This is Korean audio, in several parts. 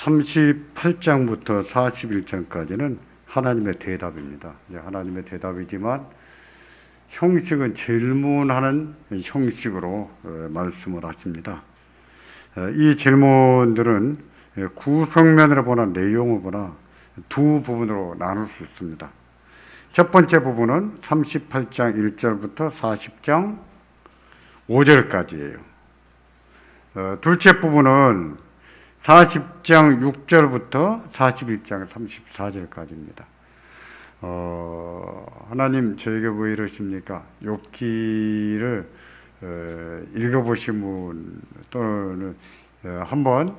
38장부터 41장까지는 하나님의 대답입니다. 하나님의 대답이지만 형식은 질문하는 형식으로 말씀을 하십니다. 이 질문들은 구성면으로 보나 내용을 보나 두 부분으로 나눌 수 있습니다. 첫 번째 부분은 38장 1절부터 40장 5절까지예요. 둘째 부분은 40장 6절부터 41장 34절까지입니다. 하나님 저에게 왜 이러십니까? 욥기를 읽어보신 분 또는 한번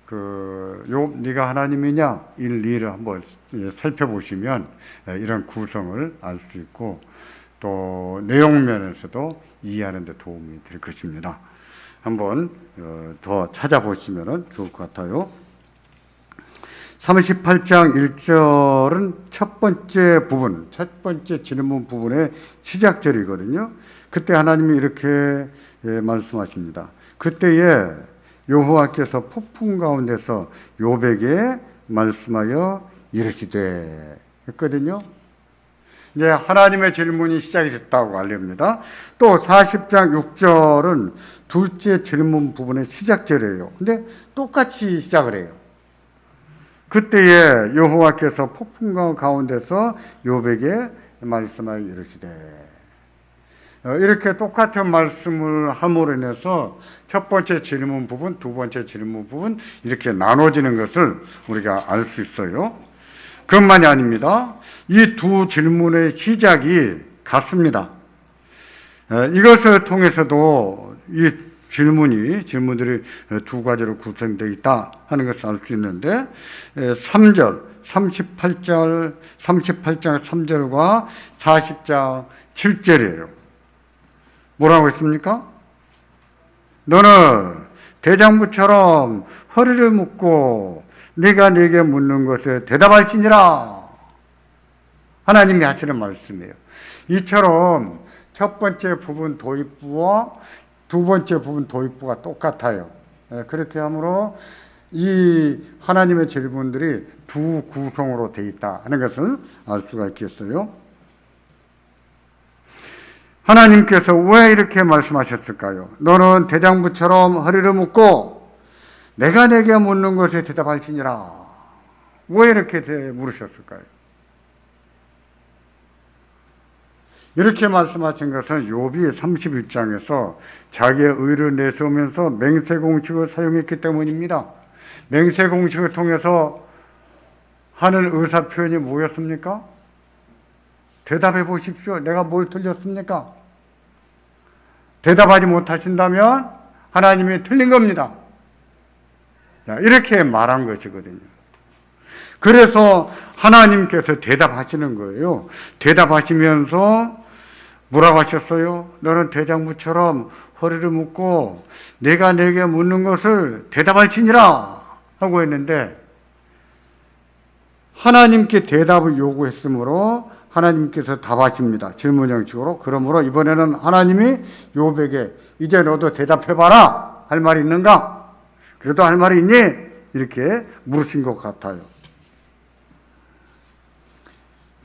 욥 네가 하나님이냐 1, 2를 한번 살펴보시면 이런 구성을 알 수 있고 또 내용 면에서도 이해하는 데 도움이 될 것입니다. 한번 더 찾아보시면 좋을 것 같아요. 38장 1절은 첫 번째 부분, 첫 번째 질문 부분의 시작절이거든요. 그때 하나님이 이렇게 말씀하십니다. 그때에 여호와께서 폭풍 가운데서 욥에게 말씀하여 이르시되 했거든요. 이제 하나님의 질문이 시작이 됐다고 알립니다. 또 40장 6절은 둘째 질문 부분의 시작절이에요. 근데 똑같이 시작을 해요. 그때에 여호와께서 폭풍 가운데서 욥에게 말씀하여 이르시되 이렇게 똑같은 말씀을 함으로 인해서 첫 번째 질문 부분, 두 번째 질문 부분 이렇게 나눠지는 것을 우리가 알 수 있어요. 그것만이 아닙니다. 이 두 질문의 시작이 같습니다. 이것을 통해서도 이 질문들이 두 가지로 구성되어 있다 하는 것을 알 수 있는데 3절, 38장 3절과 40장 7절이에요. 뭐라고 했습니까? 너는 대장부처럼 허리를 묶고 네가 네게 묻는 것에 대답할지니라. 하나님이 하시는 말씀이에요. 이처럼 첫 번째 부분 도입부와 두 번째 부분 도입부가 똑같아요. 그렇게 함으로 이 하나님의 질문들이 두 구성으로 되어 있다 하는 것을 알 수가 있겠어요. 하나님께서 왜 이렇게 말씀하셨을까요? 너는 대장부처럼 허리를 묶고 내가 내게 묻는 것에 대답할지니라. 왜 이렇게 물으셨을까요? 이렇게 말씀하신 것은 욥이 31장에서 자기의 의를 내세우면서 맹세공식을 사용했기 때문입니다. 맹세공식을 통해서 하는 의사표현이 뭐였습니까? 대답해 보십시오. 내가 뭘 틀렸습니까? 대답하지 못하신다면 하나님이 틀린 겁니다. 이렇게 말한 것이거든요. 그래서 하나님께서 대답하시는 거예요. 대답하시면서 뭐라고 하셨어요? 너는 대장부처럼 허리를 묶고 내가 내게 묻는 것을 대답할지니라 하고 했는데 하나님께 대답을 요구했으므로 하나님께서 답하십니다. 질문 형식으로. 그러므로 이번에는 하나님이 욥에게 이제 너도 대답해봐라 할 말이 있는가? 그래도 할 말이 있니? 이렇게 물으신 것 같아요.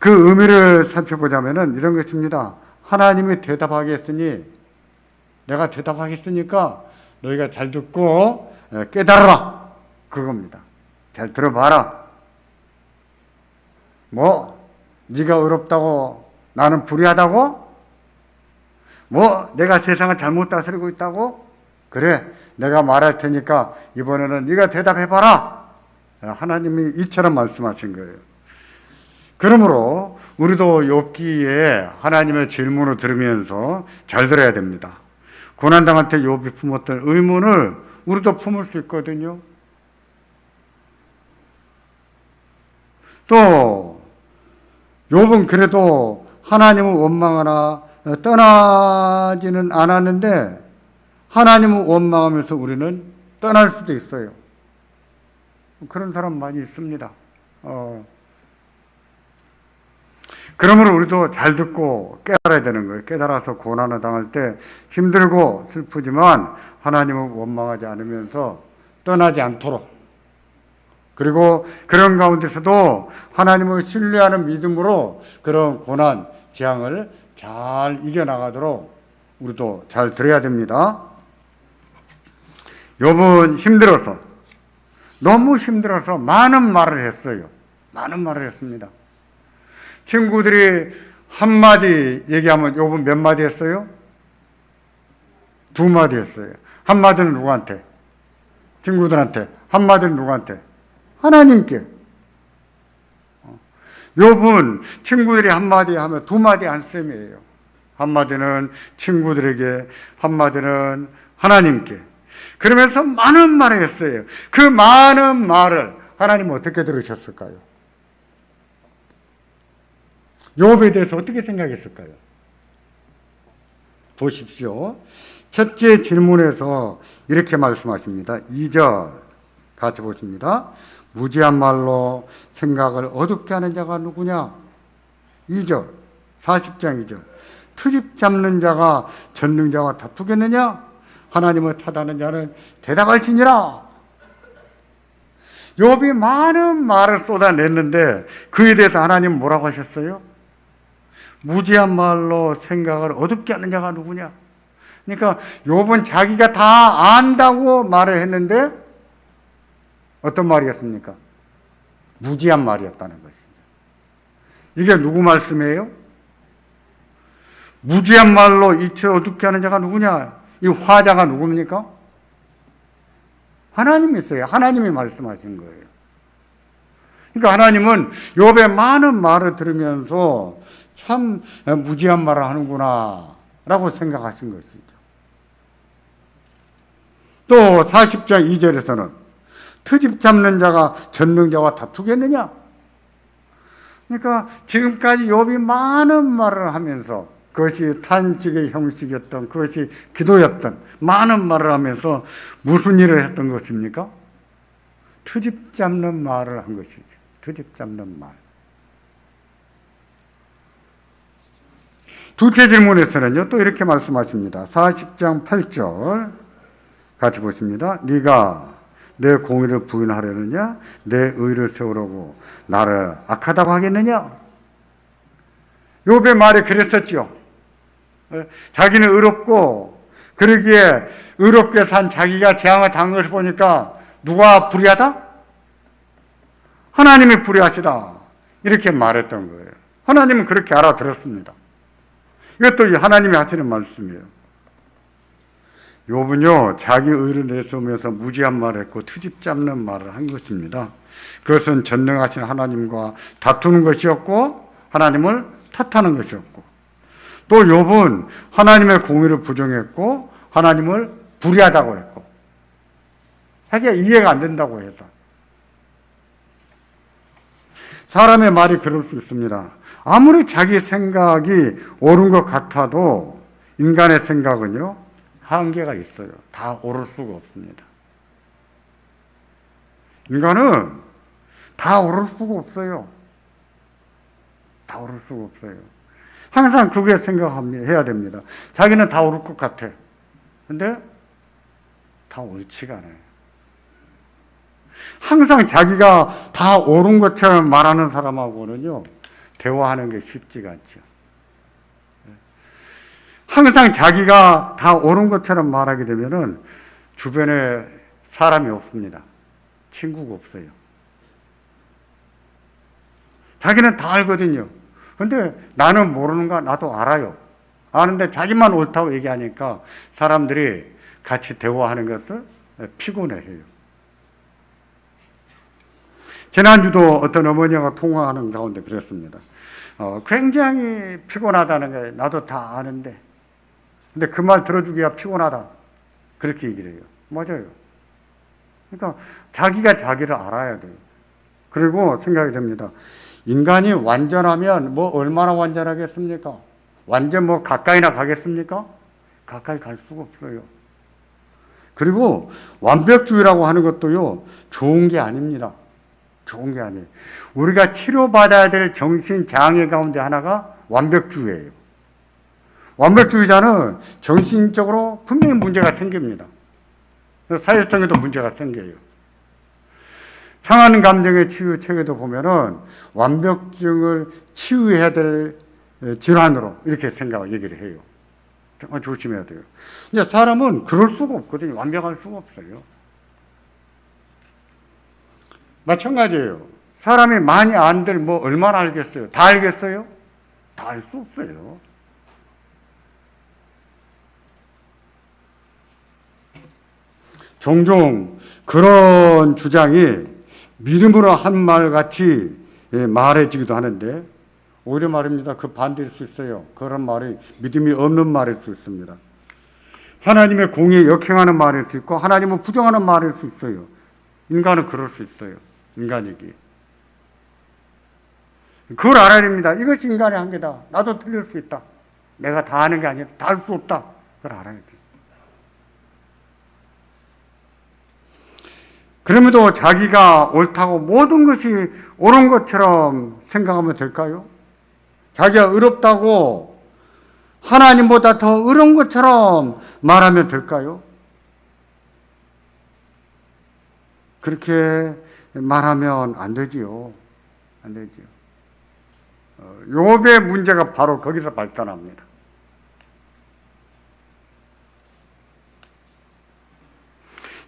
그 의미를 살펴보자면 이런 것입니다. 하나님이 대답하겠으니 내가 대답하겠으니까 너희가 잘 듣고 깨달아라. 그겁니다. 잘 들어봐라. 네가 어렵다고 나는 불의하다고? 내가 세상을 잘못 다스리고 있다고? 그래, 내가 말할 테니까 이번에는 네가 대답해봐라. 하나님이 이처럼 말씀하신 거예요. 그러므로 우리도 욥기에 하나님의 질문을 들으면서 잘 들어야 됩니다. 고난당할 때 욥이 품었던 의문을 우리도 품을 수 있거든요. 또 욥은 그래도 하나님을 원망하나 떠나지는 않았는데 하나님을 원망하면서 우리는 떠날 수도 있어요. 그런 사람 많이 있습니다. 그러므로 우리도 잘 듣고 깨달아야 되는 거예요. 깨달아서 고난을 당할 때 힘들고 슬프지만 하나님을 원망하지 않으면서 떠나지 않도록 그리고 그런 가운데서도 하나님을 신뢰하는 믿음으로 그런 고난, 재앙을 잘 이겨나가도록 우리도 잘 들어야 됩니다. 욥은 힘들어서, 너무 힘들어서 많은 말을 했어요. 많은 말을 했습니다. 친구들이 한마디 얘기하면 욥은 몇 마디 했어요? 2마디 했어요. 한마디는 누구한테? 친구들한테. 한마디는 누구한테? 하나님께. 욥은 친구들이 한마디 하면 2마디 한 셈이에요. 한마디는 친구들에게, 한마디는 하나님께. 그러면서 많은 말을 했어요. 그 많은 말을 하나님은 어떻게 들으셨을까요? 욥에 대해서 어떻게 생각했을까요? 보십시오. 첫째 질문에서 이렇게 말씀하십니다. 2절 같이 보십니다. 무지한 말로 생각을 어둡게 하는 자가 누구냐? 2절, 40장 2절. 트집 잡는 자가 전능자와 다투겠느냐? 하나님을 탓하는 자는 대답할지니라. 욥이 많은 말을 쏟아냈는데 그에 대해서 하나님은 뭐라고 하셨어요? 무지한 말로 생각을 어둡게 하는 자가 누구냐? 그러니까 욥은 자기가 다 안다고 말을 했는데 어떤 말이었습니까? 무지한 말이었다는 것이죠. 이게 누구 말씀이에요? 무지한 말로 이치를 어둡게 하는 자가 누구냐? 이 화자가 누굽니까? 하나님이 있어요. 하나님이 말씀하신 거예요. 그러니까 하나님은 욥의 많은 말을 들으면서 참 무지한 말을 하는구나 라고 생각하신 것이죠. 또 40장 2절에서는 트집 잡는 자가 전능자와 다투겠느냐? 그러니까 지금까지 욥이 많은 말을 하면서 그것이 탄식의 형식이었던, 그것이 기도였던 많은 말을 하면서 무슨 일을 했던 것입니까? 트집 잡는 말을 한 것이죠. 트집 잡는 말. 두째 질문에서는요, 또 이렇게 말씀하십니다. 40장 8절 같이 보십니다. 네가 내 공의를 부인하려느냐? 내 의를 세우려고 나를 악하다고 하겠느냐? 욥의 말이 그랬었죠. 자기는 의롭고 그러기에 의롭게 산 자기가 재앙을 당한 것을 보니까 누가 불의하다? 하나님이 불의하시다. 이렇게 말했던 거예요. 하나님은 그렇게 알아들었습니다. 이것도 하나님이 하시는 말씀이에요. 욥은요, 자기 의를 내세우면서 무지한 말을 했고 트집 잡는 말을 한 것입니다. 그것은 전능하신 하나님과 다투는 것이었고 하나님을 탓하는 것이었고, 또 욥은 하나님의 공의를 부정했고 하나님을 불의하다고 했고, 자기가 이해가 안 된다고 해서. 사람의 말이 그럴 수 있습니다. 아무리 자기 생각이 옳은 것 같아도 인간의 생각은요, 한계가 있어요. 다 옳을 수가 없습니다. 인간은 다 옳을 수가 없어요. 다 옳을 수가 없어요. 항상 그게 생각해야 됩니다. 자기는 다 옳을 것 같아. 근데 다 옳지가 않아요. 항상 자기가 다 옳은 것처럼 말하는 사람하고는요, 대화하는 게 쉽지가 않죠. 항상 자기가 다 옳은 것처럼 말하게 되면은 주변에 사람이 없습니다. 친구가 없어요. 자기는 다 알거든요. 근데 나는 모르는가? 나도 알아요. 아는데 자기만 옳다고 얘기하니까 사람들이 같이 대화하는 것을 피곤해해요. 지난주도 어떤 어머니가 통화하는 가운데 그랬습니다. 굉장히 피곤하다는 게 나도 다 아는데, 근데 그 말 들어주기가 피곤하다. 그렇게 얘기를 해요. 맞아요. 그러니까 자기가 자기를 알아야 돼요. 그리고 생각이 듭니다. 인간이 완전하면 뭐 얼마나 완전하겠습니까? 완전 뭐 가까이나 가겠습니까? 가까이 갈 수가 없어요. 그리고 완벽주의라고 하는 것도요, 좋은 게 아닙니다. 좋은 게 아니에요. 우리가 치료받아야 될 정신장애 가운데 하나가 완벽주의예요. 완벽주의자는 정신적으로 분명히 문제가 생깁니다. 사회성에도 문제가 생겨요. 상한 감정의 치유 책에도 보면은 완벽증을 치유해야 될 질환으로 이렇게 생각을 얘기를 해요. 정말 조심해야 돼요. 이제 사람은 그럴 수가 없거든요. 완벽할 수가 없어요. 마찬가지예요. 사람이 많이 안들 뭐 얼마나 알겠어요? 다 알겠어요? 다 알 수 없어요. 종종 그런 주장이 믿음으로 한 말 같이 말해지기도 하는데 오히려 말입니다. 그 반대일 수 있어요. 그런 말이 믿음이 없는 말일 수 있습니다. 하나님의 공의에 역행하는 말일 수 있고 하나님을 부정하는 말일 수 있어요. 인간은 그럴 수 있어요. 인간이기. 그걸 알아야 됩니다. 이것이 인간의 한계다. 나도 틀릴 수 있다. 내가 다 아는 게 아니라 다 할 수 없다. 그걸 알아야 돼. 그럼에도 자기가 옳다고 모든 것이 옳은 것처럼 생각하면 될까요? 자기가 의롭다고 하나님보다 더 의로운 것처럼 말하면 될까요? 그렇게 말하면 안 되지요. 안 되지요. 욥의 문제가 바로 거기서 발단합니다.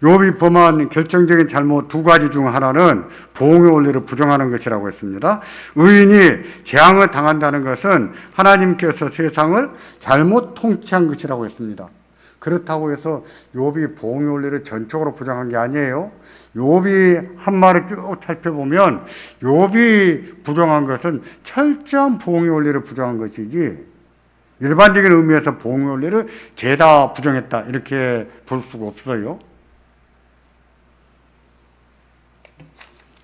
욥이 범한 결정적인 잘못 두 가지 중 하나는 보응의 원리를 부정하는 것이라고 했습니다. 의인이 재앙을 당한다는 것은 하나님께서 세상을 잘못 통치한 것이라고 했습니다. 그렇다고 해서 욥이 보응의 원리를 전적으로 부정한 게 아니에요. 욥이 한 말을 쭉 살펴보면 욥이 부정한 것은 철저한 보응의 원리를 부정한 것이지 일반적인 의미에서 보응의 원리를 죄다 부정했다 이렇게 볼 수가 없어요.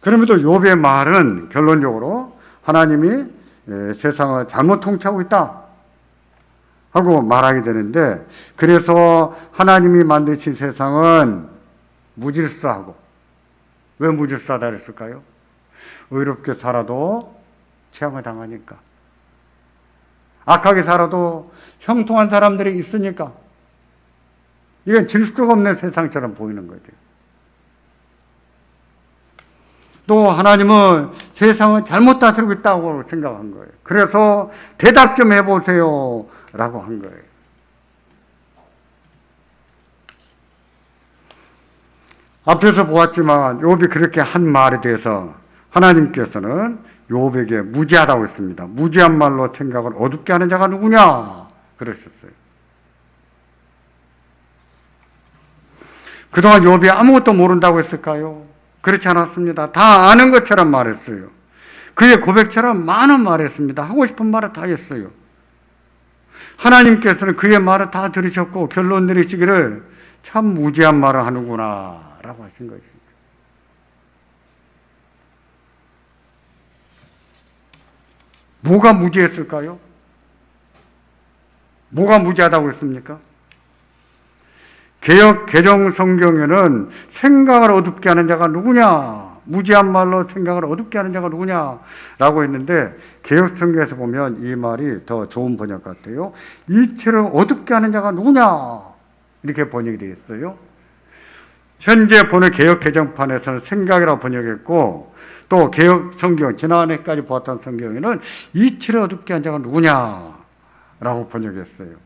그럼에도 욥의 말은 결론적으로 하나님이 세상을 잘못 통치하고 있다 하고 말하게 되는데 그래서 하나님이 만드신 세상은 무질서하고 왜 무질서하다 그랬을까요? 의롭게 살아도 재앙을 당하니까 악하게 살아도 형통한 사람들이 있으니까 이건 질서가 없는 세상처럼 보이는 거죠. 또 하나님은 세상을 잘못 다스리고 있다고 생각한 거예요. 그래서 대답 좀 해보세요 라고 한 거예요. 앞에서 보았지만 욥이 그렇게 한 말에 대해서 하나님께서는 욥에게 무지하다고 했습니다. 무지한 말로 생각을 어둡게 하는 자가 누구냐 그러셨어요. 그동안 욥이 아무것도 모른다고 했을까요? 그렇지 않았습니다. 다 아는 것처럼 말했어요. 그의 고백처럼 많은 말을 했습니다. 하고 싶은 말을 다 했어요. 하나님께서는 그의 말을 다 들으셨고 결론 내리시기를 참 무지한 말을 하는구나 라고 하신 것입니다. 뭐가 무지했을까요? 뭐가 무지하다고 했습니까? 개역 개정 성경에는 생각을 어둡게 하는 자가 누구냐? 무지한 말로 생각을 어둡게 하는 자가 누구냐라고 했는데 개역 성경에서 보면 이 말이 더 좋은 번역 같아요. 이치를 어둡게 하는 자가 누구냐? 이렇게 번역이 되어 있어요. 현재 보는 개역 개정판에서는 생각이라고 번역했고 또 개역 성경 지난해까지 보았던 성경에는 이치를 어둡게 하는 자가 누구냐라고 번역했어요.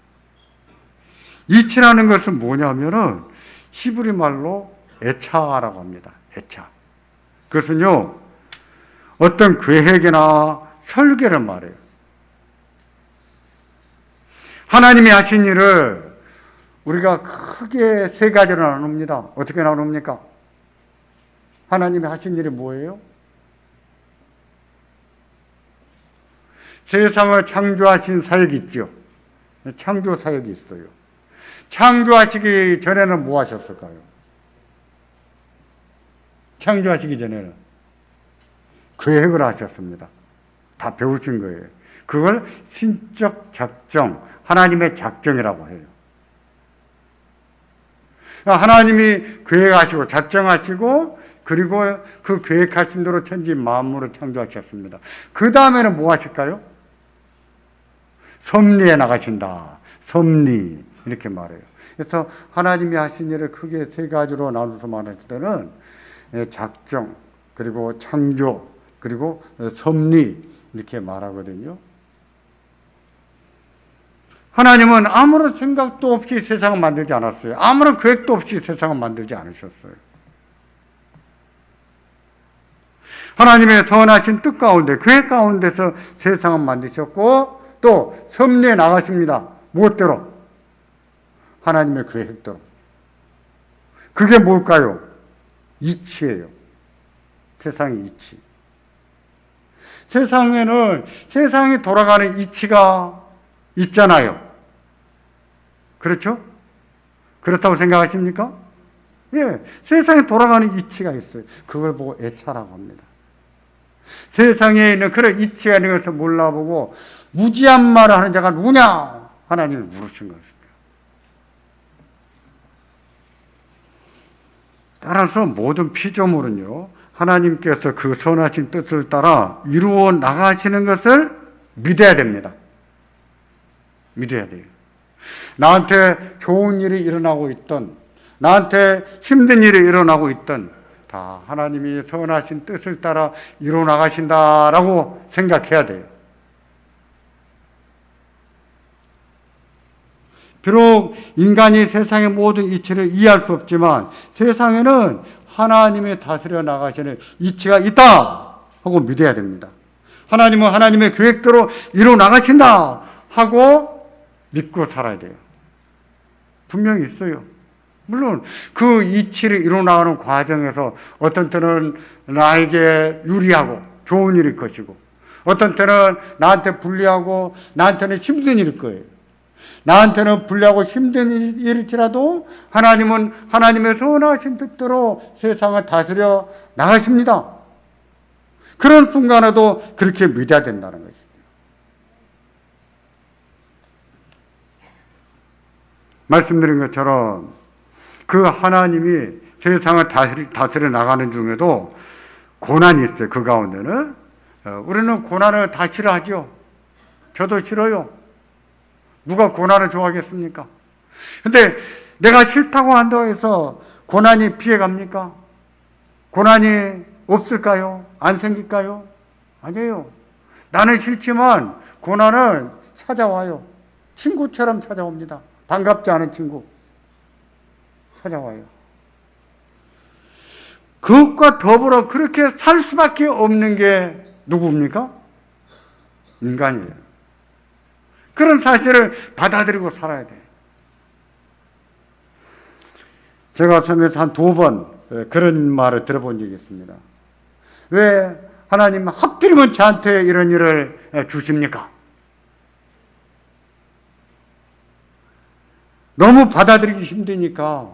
이치라는 것은 뭐냐면은 히브리 말로 애차라고 합니다. 애차. 그것은요, 어떤 계획이나 설계를 말해요. 하나님이 하신 일을 우리가 크게 세 가지로 나눕니다. 어떻게 나눕니까? 하나님이 하신 일이 뭐예요? 세상을 창조하신 사역이 있죠. 창조 사역이 있어요. 창조하시기 전에는 뭐 하셨을까요? 창조하시기 전에는 계획을 하셨습니다. 다 배우신 거예요. 그걸 신적 작정, 하나님의 작정이라고 해요. 하나님이 계획하시고 작정하시고 그리고 그 계획하신 대로 천지 만물을 창조하셨습니다. 그 다음에는 뭐 하실까요? 섭리해 나가신다. 섭리 이렇게 말해요. 그래서 하나님이 하신 일을 크게 세 가지로 나눠서 말할 때는 작정, 그리고 창조, 그리고 섭리 이렇게 말하거든요. 하나님은 아무런 생각도 없이 세상을 만들지 않았어요. 아무런 계획도 없이 세상을 만들지 않으셨어요. 하나님의 선하신 뜻 가운데, 계획 가운데서 세상을 만드셨고 또 섭리해 나가십니다. 무엇대로? 하나님의 계획대로. 그게 뭘까요? 이치예요. 세상의 이치. 세상에는 세상이 돌아가는 이치가 있잖아요. 그렇죠? 그렇다고 생각하십니까? 예, 세상에 돌아가는 이치가 있어요. 그걸 보고 애차라고 합니다. 세상에 있는 그런 이치가 있는 것을 몰라보고 무지한 말을 하는 자가 누구냐? 하나님이 물으신 것입니다. 따라서 모든 피조물은요, 하나님께서 그 선하신 뜻을 따라 이루어 나가시는 것을 믿어야 됩니다. 믿어야 돼요. 나한테 좋은 일이 일어나고 있던, 나한테 힘든 일이 일어나고 있던 다 하나님이 선하신 뜻을 따라 이루어 나가신다라고 생각해야 돼요. 비록 인간이 세상의 모든 이치를 이해할 수 없지만 세상에는 하나님이 다스려 나가시는 이치가 있다 하고 믿어야 됩니다. 하나님은 하나님의 계획대로 이루어 나가신다 하고 믿고 살아야 돼요. 분명히 있어요. 물론 그 이치를 이루어 나가는 과정에서 어떤 때는 나에게 유리하고 좋은 일일 것이고 어떤 때는 나한테 불리하고 나한테는 힘든 일일 거예요. 나한테는 불리하고 힘든 일일지라도 하나님은 하나님의 선하신 뜻대로 세상을 다스려 나가십니다. 그런 순간에도 그렇게 믿어야 된다는 것이죠. 말씀드린 것처럼 그 하나님이 세상을 다스려 나가는 중에도 고난이 있어요. 그 가운데는 우리는 고난을 다 싫어하죠. 저도 싫어요. 누가 고난을 좋아하겠습니까? 근데 내가 싫다고 한다고 해서 고난이 피해갑니까? 고난이 없을까요? 안 생길까요? 아니에요. 나는 싫지만 고난은 찾아와요. 친구처럼 찾아옵니다. 반갑지 않은 친구 찾아와요. 그것과 더불어 그렇게 살 수밖에 없는 게 누구입니까? 인간이에요. 그런 사실을 받아들이고 살아야 돼요. 제가 살면서 한 2번 그런 말을 들어본 적이 있습니다. 왜 하나님 하필이면 저한테 이런 일을 주십니까? 너무 받아들이기 힘드니까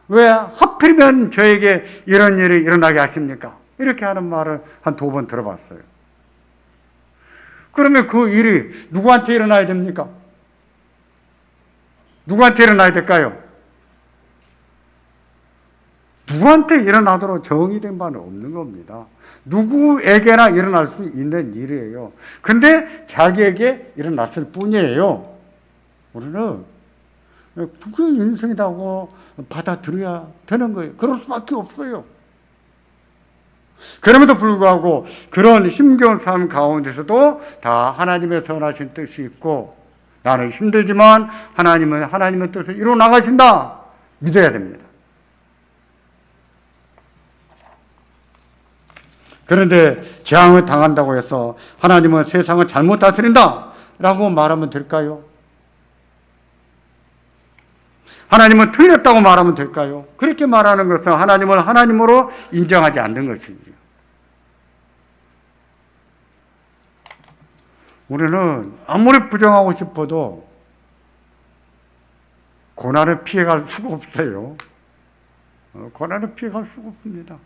왜 하필이면 저에게 이런 일이 일어나게 하십니까? 이렇게 하는 말을 한 2번 들어봤어요. 그러면 그 일이 누구한테 일어나야 됩니까? 누구한테 일어나야 될까요? 누구한테 일어나도록 정의된 바는 없는 겁니다. 누구에게나 일어날 수 있는 일이에요. 근데 자기에게 일어났을 뿐이에요. 우리는 그게 인생이라고 받아들여야 되는 거예요. 그럴 수밖에 없어요. 그럼에도 불구하고 그런 힘겨운 삶 가운데서도 다 하나님의 선하신 뜻이 있고 나는 힘들지만 하나님은 하나님의 뜻을 이루어 나가신다. 믿어야 됩니다. 그런데 재앙을 당한다고 해서 하나님은 세상을 잘못 다스린다 라고 말하면 될까요? 하나님은 틀렸다고 말하면 될까요? 그렇게 말하는 것은 하나님을 하나님으로 인정하지 않는 것이지요. 우리는 아무리 부정하고 싶어도 고난을 피해갈 수가 없어요. 고난을 피해갈 수가 없습니다.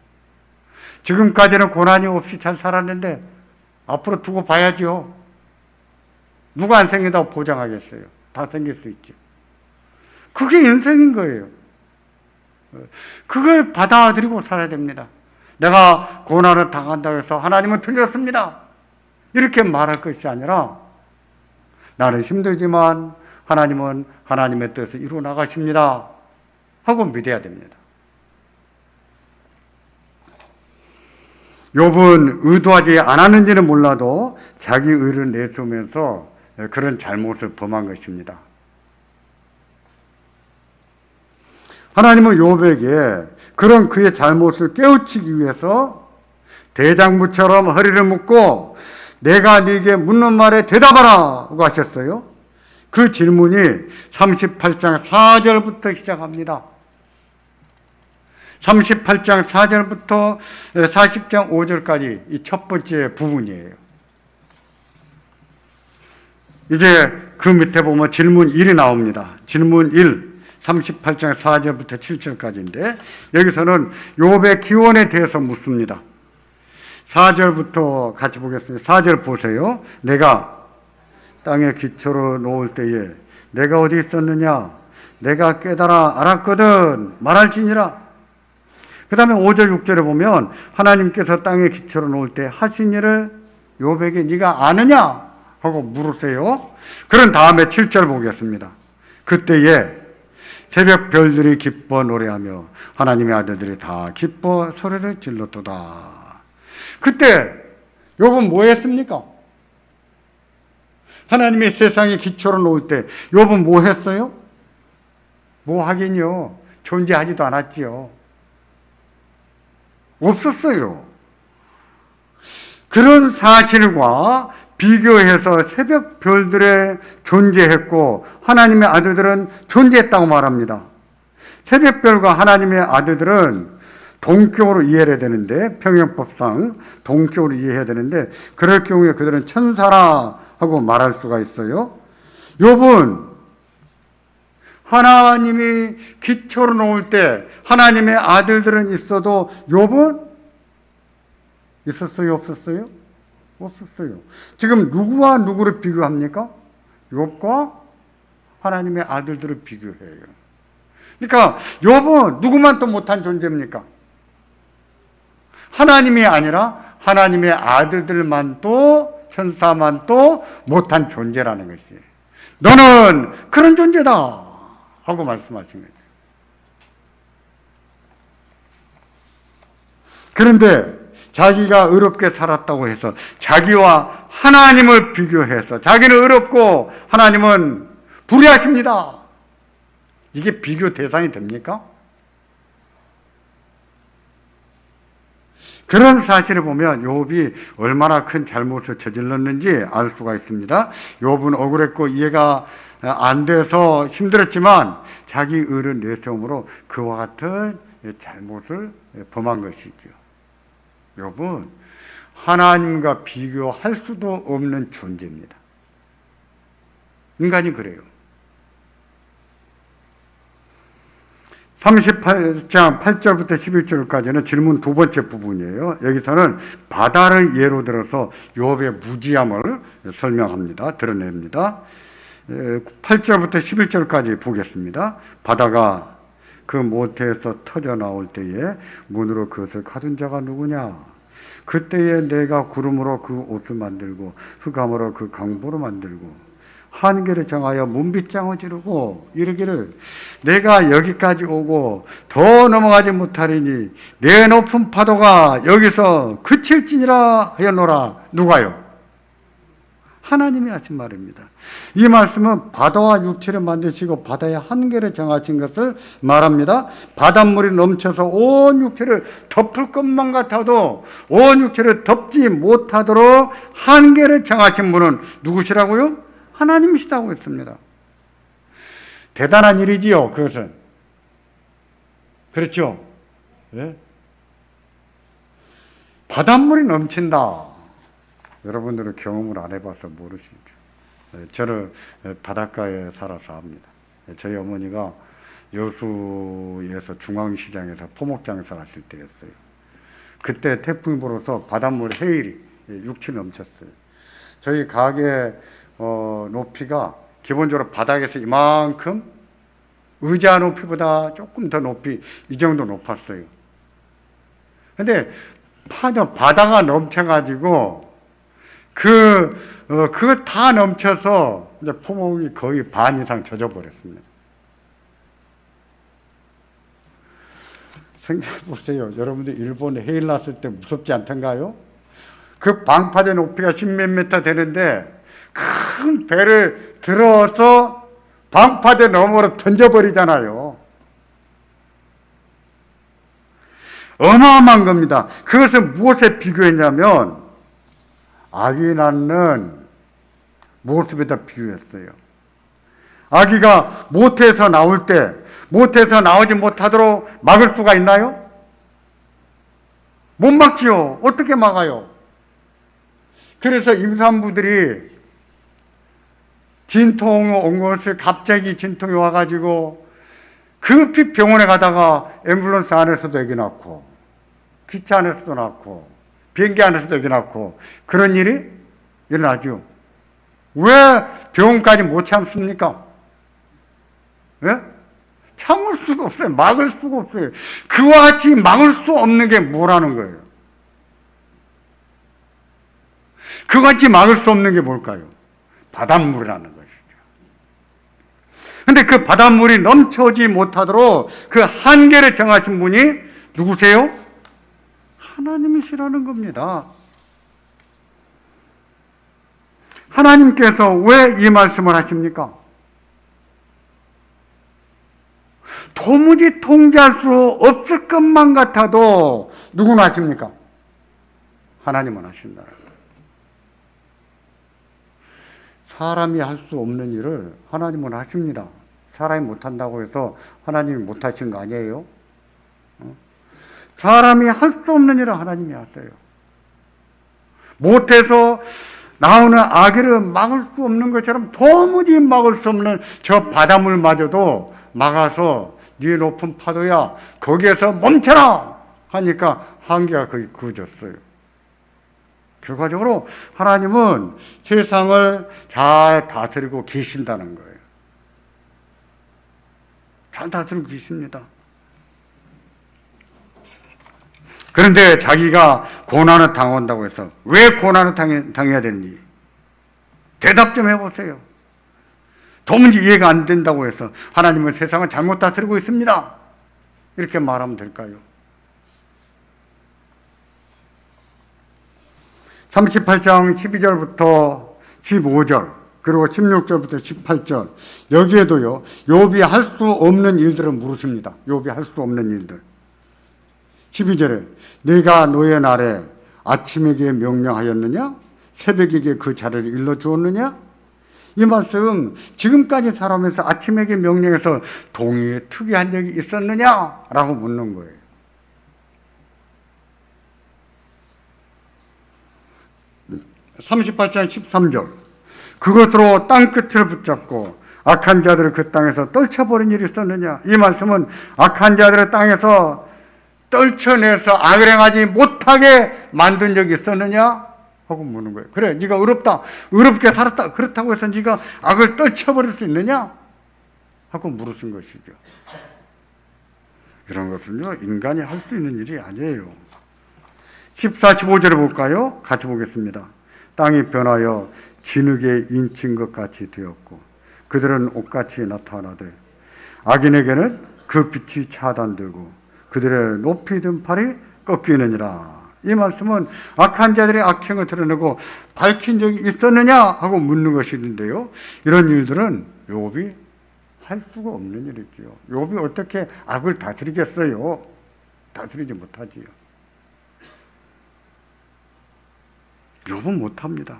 지금까지는 고난이 없이 잘 살았는데 앞으로 두고 봐야죠. 누가 안 생긴다고 보장하겠어요? 다 생길 수 있죠. 그게 인생인 거예요. 그걸 받아들이고 살아야 됩니다. 내가 고난을 당한다고 해서 하나님은 틀렸습니다. 이렇게 말할 것이 아니라 나는 힘들지만 하나님은 하나님의 뜻을 이루어 나가십니다. 하고 믿어야 됩니다. 욥은 의도하지 않았는지는 몰라도 자기 의를 내세우면서 그런 잘못을 범한 것입니다. 하나님은 욥에게 그런 그의 잘못을 깨우치기 위해서 대장부처럼 허리를 묶고 내가 네게 묻는 말에 대답하라 고 하셨어요. 그 질문이 38장 4절부터 시작합니다. 38장 4절부터 40장 5절까지 이 첫 번째 부분이에요. 이제 그 밑에 보면 질문 1이 나옵니다. 질문 1, 38장 4절부터 7절까지인데 여기서는 욥의 기원에 대해서 묻습니다. 4절부터 같이 보겠습니다. 4절 보세요. 내가 땅에 기초로 놓을 때에 내가 어디 있었느냐? 내가 깨달아 알았거든 말할지니라. 그 다음에 5절 6절에 보면 하나님께서 땅에 기초로 놓을 때 하신 일을 욥에게 네가 아느냐? 하고 물으세요. 그런 다음에 7절 보겠습니다. 그때에 새벽 별들이 기뻐 노래하며 하나님의 아들들이 다 기뻐 소리를 질렀도다. 그때 욥은 뭐 했습니까? 하나님의 세상에 기초로 놓을 때 욥은 뭐 했어요? 뭐 하긴요. 존재하지도 않았지요. 없었어요. 그런 사실과 비교해서 새벽 별들에 존재했고 하나님의 아들들은 존재했다고 말합니다. 새벽별과 하나님의 아들들은 동격으로 이해해야 되는데 평행법상 동격으로 이해해야 되는데 그럴 경우에 그들은 천사라 하고 말할 수가 있어요. 욥은 하나님이 기초로 놓을 때 하나님의 아들들은 있어도 욥은 있었어요? 없었어요? 없었어요. 지금 누구와 누구를 비교합니까? 욥과 하나님의 아들들을 비교해요. 그러니까 욥은 누구만 또 못한 존재입니까? 하나님이 아니라 하나님의 아들들만 또 천사만 또 못한 존재라는 것이에요. 너는 그런 존재다 하고 말씀하신 거예요. 그런데 자기가 의롭게 살았다고 해서 자기와 하나님을 비교해서 자기는 의롭고 하나님은 불의하십니다. 이게 비교 대상이 됩니까? 그런 사실을 보면 욥이 얼마나 큰 잘못을 저질렀는지 알 수가 있습니다. 욥은 억울했고 이해가 안 돼서 힘들었지만 자기 의를 내세움으로 그와 같은 잘못을 범한 것이죠. 욥은 하나님과 비교할 수도 없는 존재입니다. 인간이 그래요. 38장 8절부터 11절까지는 질문 두 번째 부분이에요. 여기서는 바다를 예로 들어서 욥의 무지함을 설명합니다. 드러냅니다. 8절부터 11절까지 보겠습니다. 바다가 그 모태에서 터져 나올 때에 문으로 그것을 가둔 자가 누구냐? 그때에 내가 구름으로 그 옷을 만들고 흑암으로 그 강보로 만들고 한계를 정하여 문빗장을 지르고 이르기를 내가 여기까지 오고 더 넘어가지 못하리니 내 높은 파도가 여기서 그칠지니라 하였노라. 누가요? 하나님이 하신 말입니다. 이 말씀은 바다와 육체를 만드시고 바다의 한계를 정하신 것을 말합니다. 바닷물이 넘쳐서 온 육체를 덮을 것만 같아도 온 육체를 덮지 못하도록 한계를 정하신 분은 누구시라고요? 하나님이시다고 했습니다. 대단한 일이지요, 그것은. 그렇죠? 예? 바닷물이 넘친다. 여러분들은 경험을 안 해봐서 모르시죠. 저는 바닷가에 살아서 압니다. 저희 어머니가 여수에서 중앙시장에서 토목장사 하실 때였어요. 그때 태풍이 불어서 바닷물 해일이 육치 넘쳤어요. 저희 가게 높이가 기본적으로 바닥에서 이만큼 의자 높이보다 조금 더 높이 이 정도 높았어요. 근데 바다가 넘쳐가지고 그거 다 넘쳐서 이제 포목이 거의 반 이상 젖어버렸습니다. 생각해 보세요. 여러분들 일본에 해일 났을 때 무섭지 않던가요? 그 방파제 높이가 10몇 미터 되는데 큰 배를 들어서 방파제 너머로 던져버리잖아요. 어마어마한 겁니다. 그것을 무엇에 비교했냐면 아기 낳는 모습에다 비유했어요. 아기가 모태에서 나올 때 모태에서 나오지 못하도록 막을 수가 있나요? 못 막지요. 어떻게 막아요? 그래서 임산부들이 진통 온 것을 갑자기 진통이 와가지고 급히 병원에 가다가 앰뷸런스 안에서도 애기 낳고 기차 안에서도 낳고 비행기 안에서도 애기 낳고 그런 일이 일어나죠. 왜 병원까지 못 참습니까? 예? 참을 수가 없어요. 막을 수가 없어요. 그와 같이 막을 수 없는 게 뭐라는 거예요? 그와 같이 막을 수 없는 게 뭘까요? 바닷물이라는 것이죠. 근데 그 바닷물이 넘쳐오지 못하도록 그 한계를 정하신 분이 누구세요? 하나님이시라는 겁니다. 하나님께서 왜 이 말씀을 하십니까? 도무지 통제할 수 없을 것만 같아도 누구는 하십니까? 하나님은 하신다는 거예요. 사람이 할 수 없는 일을 하나님은 하십니다. 사람이 못한다고 해서 하나님이 못하신 거 아니에요? 사람이 할 수 없는 일을 하나님이 하세요. 못해서 나오는 아기를 막을 수 없는 것처럼 도무지 막을 수 없는 저 바닷물마저도 막아서 네 높은 파도야 거기에서 멈춰라 하니까 한계가 거의 그어졌어요. 결과적으로 하나님은 세상을 잘 다스리고 계신다는 거예요. 잘 다스리고 계십니다. 그런데 자기가 고난을 당한다고 해서 왜 고난을 당해야 되는지 대답 좀 해보세요. 도무지 이해가 안 된다고 해서 하나님은 세상을 잘못 다스리고 있습니다. 이렇게 말하면 될까요? 38장 12절부터 15절 그리고 16절부터 18절 여기에도요 욥이 할 수 없는 일들을 물으십니다. 욥이 할 수 없는 일들. 12절에 네가 너의 날에 아침에게 명령하였느냐? 새벽에게 그 자리를 일러주었느냐? 이 말씀 지금까지 살아오면서 아침에게 명령해서 동의에 특이한 적이 있었느냐? 라고 묻는 거예요. 네. 38장 13절 그것으로 땅끝을 붙잡고 악한 자들을 그 땅에서 떨쳐버린 일이 있었느냐? 이 말씀은 악한 자들을 땅에서 떨쳐내서 악을 행하지 못하게 만든 적이 있었느냐? 하고 묻는 거예요. 그래, 네가 어렵게 살았다. 그렇다고 해서 네가 악을 떨쳐버릴 수 있느냐? 하고 물으신 것이죠. 이런 것은요, 인간이 할 수 있는 일이 아니에요. 14, 15절을 볼까요? 같이 보겠습니다. 땅이 변하여 진흙에 인친 것 같이 되었고 그들은 옷같이 나타나되 악인에게는 그 빛이 차단되고 그들의 높이 든 팔이 꺾이느니라. 이 말씀은 악한 자들의 악행을 드러내고 밝힌 적이 있었느냐 하고 묻는 것인데요. 이런 일들은 욥이 할 수가 없는 일이지요. 욥이 어떻게 악을 다스리겠어요? 다스리지 못하지요. 욥은 못합니다.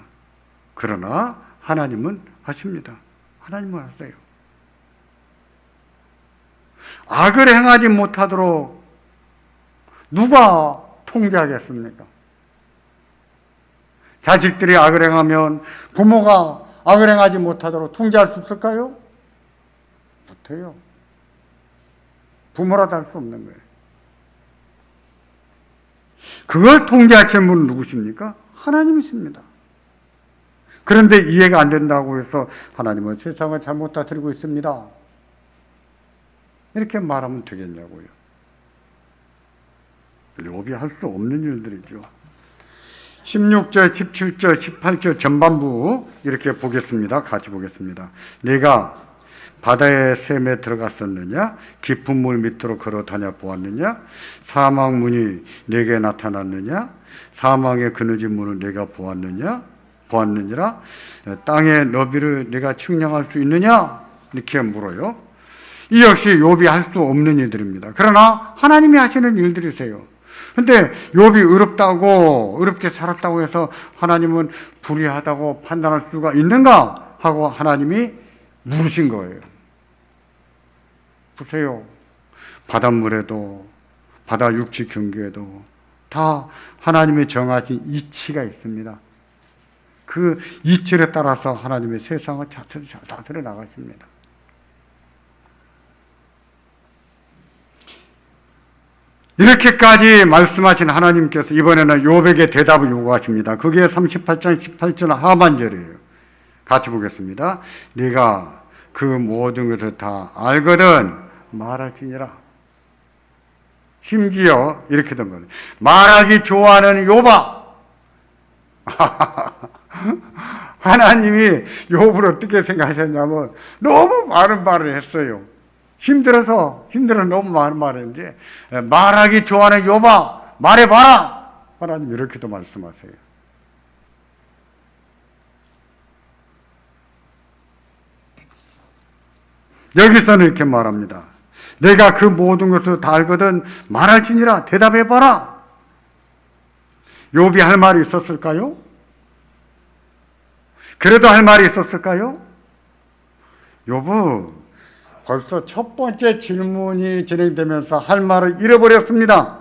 그러나 하나님은 하십니다. 하나님은 하세요. 악을 행하지 못하도록 누가 통제하겠습니까? 자식들이 악을 행하면 부모가 악을 행하지 못하도록 통제할 수 있을까요? 못해요. 부모라도 할 수 없는 거예요. 그걸 통제하시는 분은 누구십니까? 하나님이십니다. 그런데 이해가 안 된다고 해서 하나님은 세상을 잘못 다스리고 있습니다. 이렇게 말하면 되겠냐고요. 욥이 할 수 없는 일들이죠. 16절, 17절, 18절 전반부 이렇게 보겠습니다. 같이 보겠습니다. 내가 바다의 샘에 들어갔었느냐? 깊은 물 밑으로 걸어 다녀 보았느냐? 사막 문이 내게 나타났느냐? 사망의 그늘진 문을 내가 보았느니라? 땅의 너비를 내가 측량할 수 있느냐? 이렇게 물어요. 이 역시 욥이 할 수 없는 일들입니다. 그러나 하나님이 하시는 일들이세요. 근데 욥이 어렵게 살았다고 해서 하나님은 불의하다고 판단할 수가 있는가? 하고 하나님이 물으신 거예요. 보세요. 바닷물에도, 바다 육지 경계에도 다 하나님이 정하신 이치가 있습니다. 그 이치에 따라서 하나님의 세상을 다스려 나가십니다. 이렇게까지 말씀하신 하나님께서 이번에는 욥에게 대답을 요구하십니다. 그게 38장 18절 하반절이에요. 같이 보겠습니다. 네가 그 모든 것을 다 알거든 말할지니라. 심지어 이렇게 된 거예요. 말하기 좋아하는 욥아. 하나님이 욥을 어떻게 생각하셨냐면 너무 많은 말을 했어요. 힘들어 너무 많은 말을 했는데 말하기 좋아하는 욥아 말해봐라. 하나님 이렇게도 말씀하세요. 여기서는 이렇게 말합니다. 내가 그 모든 것을 다 알거든 말할지니라. 대답해봐라. 욥이 할 말이 있었을까요? 그래도 할 말이 있었을까요? 욥은 벌써 첫 번째 질문이 진행되면서 할 말을 잃어버렸습니다.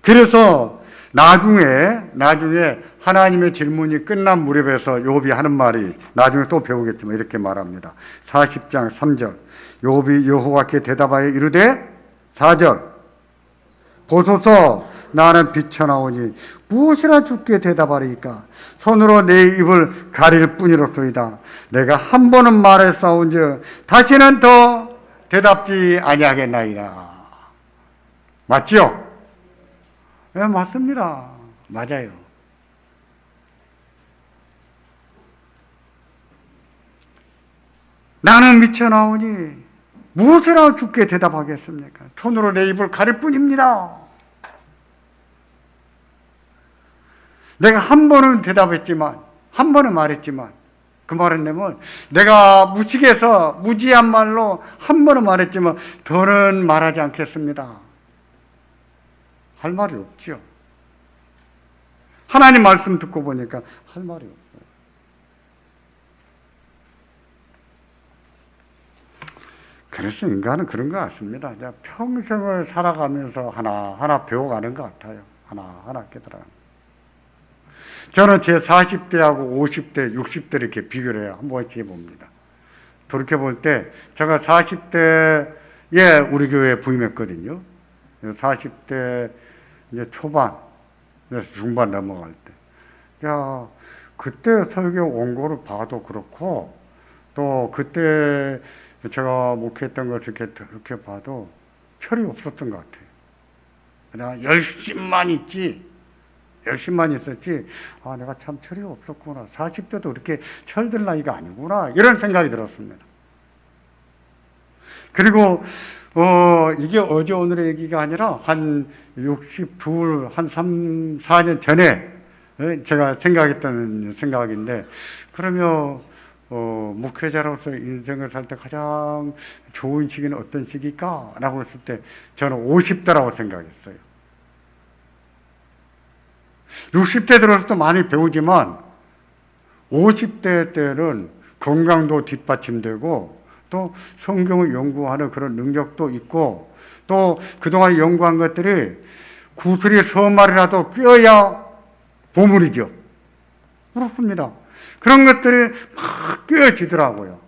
그래서 나중에 하나님의 질문이 끝난 무렵에서 욥이 하는 말이 나중에 또 배우겠지만 이렇게 말합니다. 40장 3절 욥이 여호와께 대답하여 이르되 4절 보소서 나는 비쳐나오니 무엇이라 주께 대답하리이까 손으로 내 입을 가릴 뿐이로소이다. 내가 한 번은 말했사온즉 다시는 더 대답지 아니하겠나이다. 맞지요? 네, 맞습니다. 맞아요. 나는 미쳐나오니 무엇이라 주께 대답하겠습니까? 손으로 내 입을 가릴 뿐입니다. 내가 한 번은 대답했지만, 한 번은 말했지만, 그 말은 뭐냐면 내가 무식해서 무지한 말로 한 번은 말했지만 더는 말하지 않겠습니다. 할 말이 없죠. 하나님 말씀 듣고 보니까 할 말이 없어요. 그래서 인간은 그런 것 같습니다. 평생을 살아가면서 하나하나 배워가는 것 같아요. 하나하나 깨달아가는. 저는 제 40대하고 50대, 60대 이렇게 비교를 해요. 한 번씩 해봅니다. 돌이켜볼 때 제가 40대에 우리 교회에 부임했거든요. 40대 이제 초반, 중반 넘어갈 때. 야, 그때 설교 원고를 봐도 그렇고, 또 그때 제가 목회했던 걸 이렇게 봐도 철이 없었던 것 같아요. 그냥 열심만 있지, 열심만 있었지, 아, 내가 참 철이 없었구나. 40대도 그렇게 철들 나이가 아니구나. 이런 생각이 들었습니다. 그리고 이게 어제 오늘의 얘기가 아니라 한 62, 한 3, 4년 전에 제가 생각했던 생각인데, 그러면 목회자로서 인생을 살 때 가장 좋은 시기는 어떤 시기일까? 라고 했을 때 저는 50대라고 생각했어요. 60대 들어서도 많이 배우지만 50대 때는 건강도 뒷받침되고 또 성경을 연구하는 그런 능력도 있고 또 그동안 연구한 것들이 구슬이 서말이라도 껴야 보물이죠. 그렇습니다. 그런 것들이 막 껴지더라고요.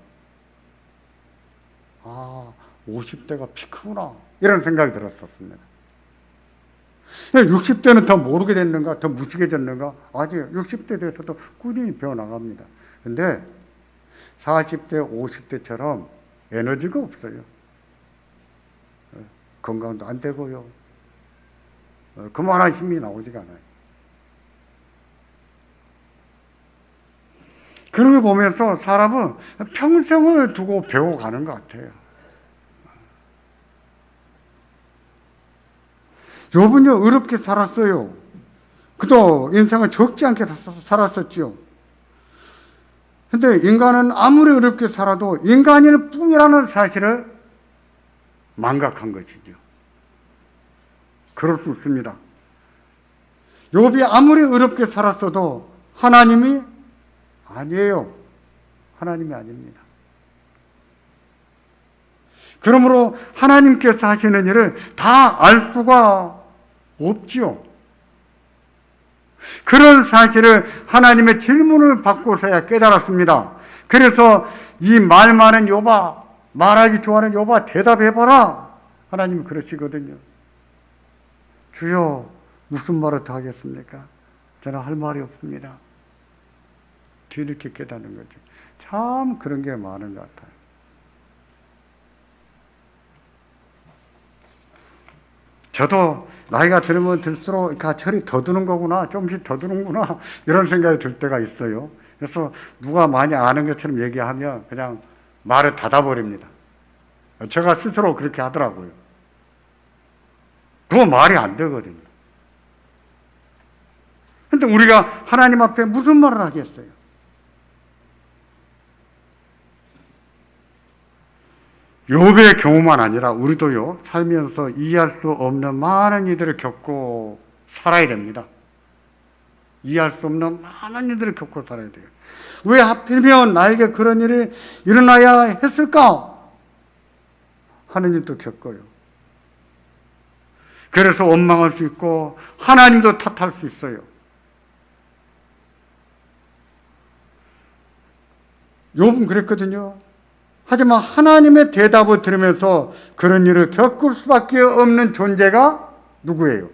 아, 50대가 피크구나. 이런 생각이 들었었습니다. 60대는 더 모르게 됐는가, 더 무식해졌는가? 아직 60대 돼서도 꾸준히 배워나갑니다. 근데 40대, 50대처럼 에너지가 없어요. 건강도 안 되고요. 그만한 힘이 나오지가 않아요. 그런 걸 보면서 사람은 평생을 두고 배워가는 것 같아요. 욥은요, 어렵게 살았어요. 그도 인생은 적지 않게 살았었지요. 근데 인간은 아무리 어렵게 살아도 인간일 뿐이라는 사실을 망각한 것이죠. 그럴 수 있습니다. 욥이 아무리 어렵게 살았어도 하나님이 아니에요. 하나님이 아닙니다. 그러므로 하나님께서 하시는 일을 다 알 수가 없지요. 그런 사실을 하나님의 질문을 받고서야 깨달았습니다. 그래서 이 말 많은 욥아, 말하기 좋아하는 욥아 대답해봐라. 하나님이 그러시거든요. 주여, 무슨 말을 더 하겠습니까? 저는 할 말이 없습니다. 뒤늦게 깨닫는 거죠. 참 그런 게 많은 것 같아요. 저도 나이가 들면 들수록 철이 더 드는 거구나, 조금씩 더 드는구나, 이런 생각이 들 때가 있어요. 그래서 누가 많이 아는 것처럼 얘기하면 그냥 말을 닫아버립니다. 제가 스스로 그렇게 하더라고요. 그거 말이 안 되거든요. 근데 우리가 하나님 앞에 무슨 말을 하겠어요? 욥의 경우만 아니라 우리도요, 살면서 이해할 수 없는 많은 일들을 겪고 살아야 됩니다. 이해할 수 없는 많은 일들을 겪고 살아야 돼요. 왜 하필이면 나에게 그런 일이 일어나야 했을까? 하는 일도 겪어요. 그래서 원망할 수 있고 하나님도 탓할 수 있어요. 욥은 그랬거든요. 하지만 하나님의 대답을 들으면서 그런 일을 겪을 수밖에 없는 존재가 누구예요?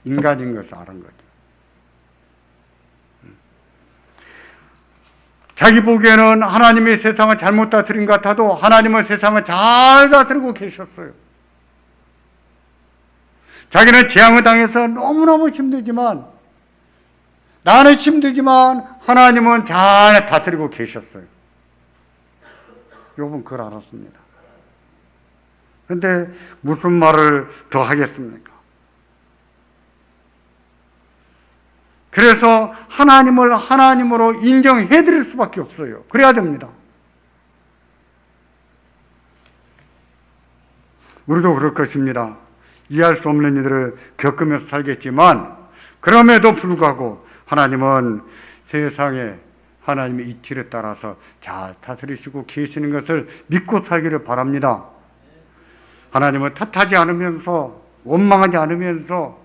인간인 것을 아는 거죠. 자기 보기에는 하나님이 세상을 잘못 다스린 것 같아도 하나님은 세상을 잘 다스리고 계셨어요. 자기는 재앙을 당해서 너무너무 힘들지만, 나는 힘들지만 하나님은 잘 다스리고 계셨어요. 욥은 그걸 알았습니다. 그런데 무슨 말을 더 하겠습니까? 그래서 하나님을 하나님으로 인정해 드릴 수밖에 없어요. 그래야 됩니다. 우리도 그럴 것입니다. 이해할 수 없는 일들을 겪으면서 살겠지만, 그럼에도 불구하고 하나님은 세상에 하나님의 이치를 따라서 잘 다스리시고 계시는 것을 믿고 살기를 바랍니다. 하나님을 탓하지 않으면서, 원망하지 않으면서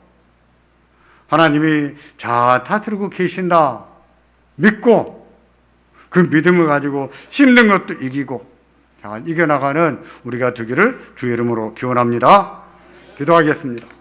하나님이 잘 다스리고 계신다 믿고, 그 믿음을 가지고 힘든 것도 이기고 잘 이겨나가는 우리가 되기를 주의 이름으로 기원합니다. 기도하겠습니다.